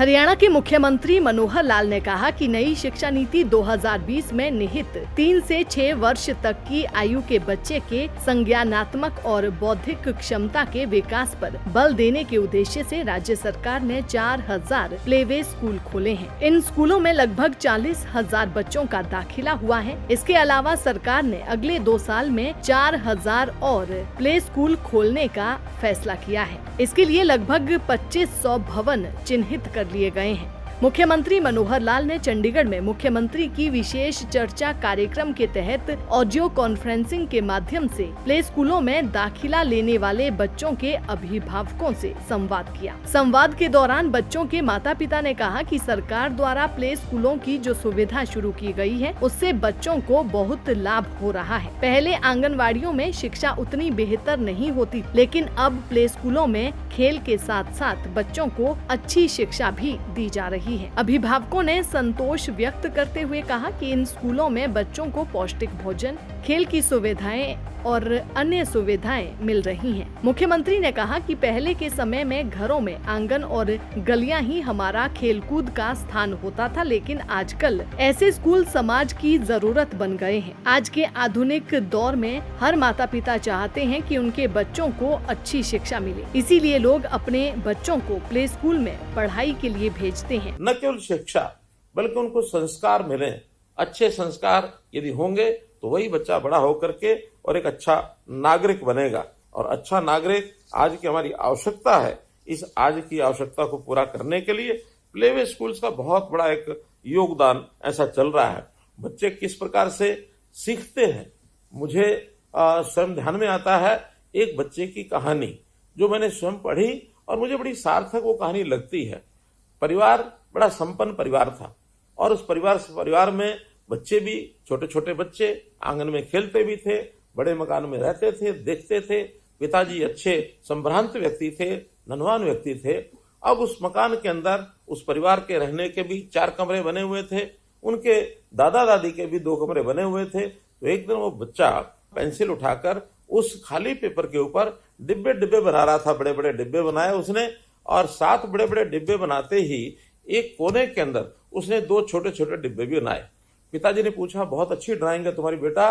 हरियाणा के मुख्यमंत्री मनोहर लाल ने कहा कि नई शिक्षा नीति 2020 में निहित 3 से 6 वर्ष तक की आयु के बच्चे के संज्ञानात्मक और बौद्धिक क्षमता के विकास पर बल देने के उद्देश्य से राज्य सरकार ने 4000 प्लेवे स्कूल खोले हैं। इन स्कूलों में लगभग 40,000 बच्चों का दाखिला हुआ है। इसके अलावा सरकार ने अगले 2 साल में 4000 और प्ले स्कूल खोलने का फैसला किया है। इसके लिए लगभग 2500 भवन चिन्हित कर लिए गए हैं। मुख्यमंत्री मनोहर लाल ने चंडीगढ़ में मुख्यमंत्री की विशेष चर्चा कार्यक्रम के तहत ऑडियो कॉन्फ्रेंसिंग के माध्यम से प्ले स्कूलों में दाखिला लेने वाले बच्चों के अभिभावकों से संवाद किया। संवाद के दौरान बच्चों के माता पिता ने कहा कि सरकार द्वारा प्ले स्कूलों की जो सुविधा शुरू की गई है उससे बच्चों को बहुत लाभ हो रहा है। पहले आंगनवाड़ियों में शिक्षा उतनी बेहतर नहीं होती, लेकिन अब प्ले स्कूलों में खेल के साथ साथ बच्चों को अच्छी शिक्षा भी दी जा रही है। अभिभावकों ने संतोष व्यक्त करते हुए कहा कि इन स्कूलों में बच्चों को पौष्टिक भोजन, खेल की सुविधाएं और अन्य सुविधाएं मिल रही हैं। मुख्यमंत्री ने कहा कि पहले के समय में घरों में आंगन और गलियां ही हमारा खेलकूद का स्थान होता था, लेकिन आजकल ऐसे स्कूल समाज की जरूरत बन गए हैं। आज के आधुनिक दौर में हर माता पिता चाहते हैं कि उनके बच्चों को अच्छी शिक्षा मिले, इसीलिए लोग अपने बच्चों को प्ले स्कूल में पढ़ाई के लिए भेजते हैं। न केवल शिक्षा बल्कि उनको संस्कार मिले। अच्छे संस्कार यदि होंगे तो वही बच्चा बड़ा होकर के और एक अच्छा नागरिक बनेगा। और अच्छा नागरिक आज की हमारी आवश्यकता है। इस आज की आवश्यकता को पूरा करने के लिए प्लेवे स्कूल्स का बहुत बड़ा एक योगदान ऐसा चल रहा है। बच्चे किस प्रकार से सीखते हैं, मुझे स्वयं ध्यान में आता है एक बच्चे की कहानी जो मैंने स्वयं पढ़ी और मुझे बड़ी सार्थक वो कहानी लगती है। परिवार बड़ा संपन्न परिवार था और उस परिवार में बच्चे भी, छोटे छोटे बच्चे आंगन में खेलते भी थे, बड़े मकान में रहते थे, देखते थे। पिताजी अच्छे संभ्रांत व्यक्ति थे, धनवान व्यक्ति थे। अब उस मकान के अंदर उस परिवार के रहने के भी 4 कमरे बने हुए थे, उनके दादा दादी के भी 2 कमरे बने हुए थे। तो एक दिन वो बच्चा पेंसिल उठाकर उस खाली पेपर के ऊपर डिब्बे डिब्बे बना रहा था। बड़े बड़े डिब्बे बनाए उसने और 7 बड़े बड़े डिब्बे बनाते ही एक कोने के अंदर उसने 2 छोटे छोटे डिब्बे भी बनाए। पिताजी ने पूछा, बहुत अच्छी ड्राइंग है तुम्हारी बेटा,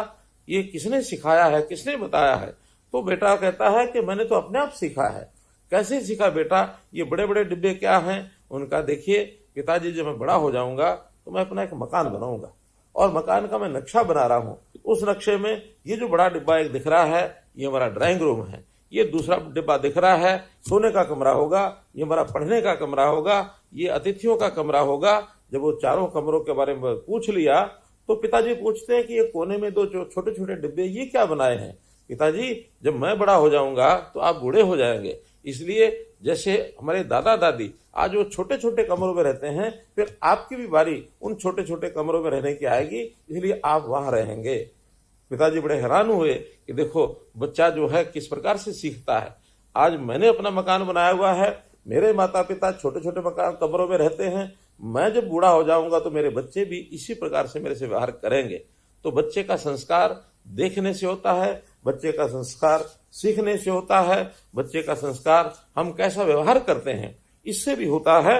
ये किसने सिखाया है, किसने बताया है? तो बेटा कहता है कि मैंने तो अपने आप सीखा है। कैसे सीखा बेटा? ये बड़े बड़े डिब्बे क्या हैं? उनका देखिए पिताजी, जब मैं बड़ा हो जाऊंगा तो मैं अपना एक मकान बनाऊंगा और मकान का मैं नक्शा बना रहा हूँ। उस नक्शे में ये जो बड़ा डिब्बा एक दिख रहा है ये हमारा ड्राइंग रूम है, ये दूसरा डिब्बा दिख रहा है सोने का कमरा होगा, ये हमारा पढ़ने का कमरा होगा, ये अतिथियों का कमरा होगा। जब वो चारों कमरों के बारे में पूछ लिया तो पिताजी पूछते हैं कि ये कोने में 2 छोटे छोटे डिब्बे ये क्या बनाए हैं? पिताजी, जब मैं बड़ा हो जाऊंगा तो आप बूढ़े हो जाएंगे, इसलिए जैसे हमारे दादा दादी आज वो छोटे छोटे कमरों में रहते हैं, फिर आपकी भी बारी उन छोटे छोटे कमरों में रहने की आएगी, इसलिए आप वहां रहेंगे। पिताजी बड़े हैरान हुए कि देखो बच्चा जो है किस प्रकार से सीखता है। आज मैंने अपना मकान बनाया हुआ है, मेरे माता पिता छोटे छोटे मकान कमरों में रहते हैं, मैं जब बूढ़ा हो जाऊंगा तो मेरे बच्चे भी इसी प्रकार से मेरे से व्यवहार करेंगे। तो बच्चे का संस्कार देखने से होता है, बच्चे का संस्कार सीखने से होता है, बच्चे का संस्कार हम कैसा व्यवहार करते हैं इससे भी होता है।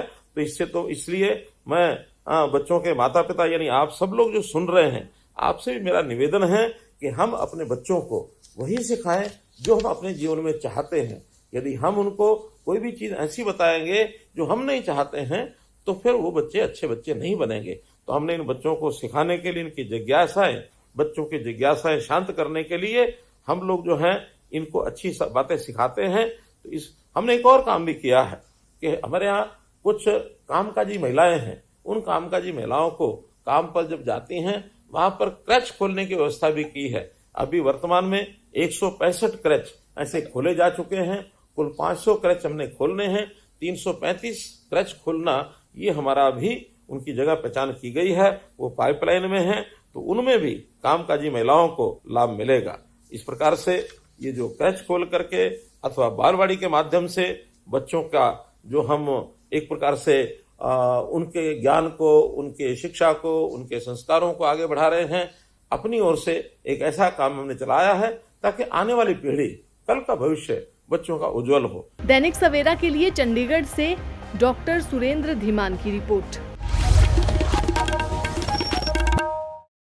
तो इसलिए मैं बच्चों के माता पिता यानी आप सब लोग जो सुन रहे हैं, आपसे भी मेरा निवेदन है कि हम अपने बच्चों को वही सिखाएं जो हम अपने जीवन में चाहते हैं। यदि हम उनको कोई भी चीज ऐसी बताएंगे जो हम नहीं चाहते हैं तो फिर वो बच्चे अच्छे बच्चे नहीं बनेंगे। तो हमने इन बच्चों को सिखाने के लिए, इनकी जिज्ञासाएं, बच्चों की जिज्ञासाएं शांत करने के लिए हम लोग जो हैं इनको अच्छी बातें सिखाते हैं। तो हमने एक और काम भी किया है कि हमारे यहाँ कुछ कामकाजी महिलाएं हैं, उन कामकाजी महिलाओं को काम पर जब जाती हैं वहां पर क्रच खोलने की व्यवस्था भी की है। अभी वर्तमान में 165 क्रच ऐसे खोले जा चुके हैं, कुल 500 क्रच हमने खोलने हैं। 335 क्रच खोलना ये हमारा अभी उनकी जगह पहचान की गई है, वो पाइपलाइन में है, तो उनमें भी कामकाजी महिलाओं को लाभ मिलेगा। इस प्रकार से ये जो क्रच खोल करके अथवा बालवाड़ी के माध्यम से बच्चों का जो हम एक प्रकार से उनके ज्ञान को, उनके शिक्षा को, उनके संस्कारों को आगे बढ़ा रहे हैं। अपनी ओर से एक ऐसा काम हमने चलाया है ताकि आने वाली पीढ़ी, कल का भविष्य बच्चों का उज्जवल हो। दैनिक सवेरा के लिए चंडीगढ़ से डॉक्टर सुरेंद्र धीमान की रिपोर्ट।